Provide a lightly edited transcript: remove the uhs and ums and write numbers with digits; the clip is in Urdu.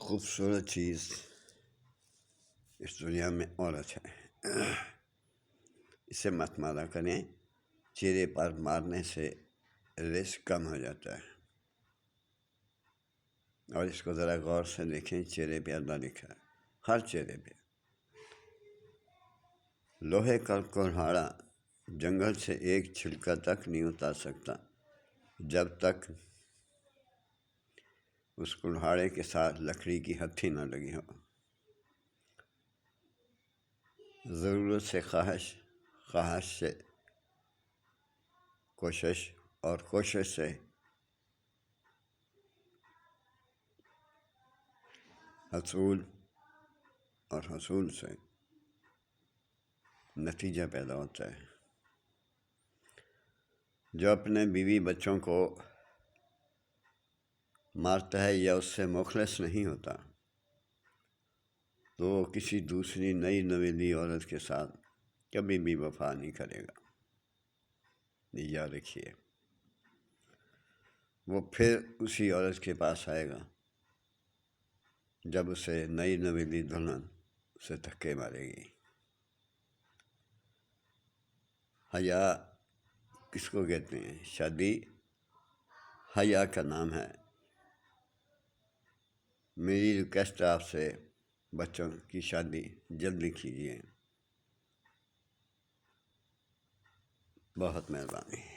خوبصورت چیز اس دنیا میں عورت ہے، اسے مت مارا کریں، چہرے پر مارنے سے رزق کم ہو جاتا ہے۔ اور اس کو ذرا غور سے دیکھیں، چہرے پہ اللہ لکھا ہے، ہر چہرے پہ۔ لوہے کا کلہاڑا جنگل سے ایک چھلکا تک نہیں اتار سکتا جب تک اس کلہاڑے کے ساتھ لکڑی کی ہتھی نہ لگی ہو۔ ضرورت سے خواہش، خواہش سے کوشش، اور کوشش سے حصول، اور حصول سے نتیجہ پیدا ہوتا ہے۔ جو اپنے بیوی بچوں کو مارتا ہے یا اس سے مخلص نہیں ہوتا تو وہ کسی دوسری نئی نویلی عورت کے ساتھ کبھی بھی وفا نہیں کرے گا۔ یہ یاد رکھیے، وہ پھر اسی عورت کے پاس آئے گا جب اسے نئی نویلی دلہن اسے دھکے مارے گی۔ حیا کس کو کہتے ہیں؟ شادی حیا کا نام ہے۔ میری ریکویسٹ آپ سے، بچوں کی شادی جلدی کیجیے۔ بہت مہربانی۔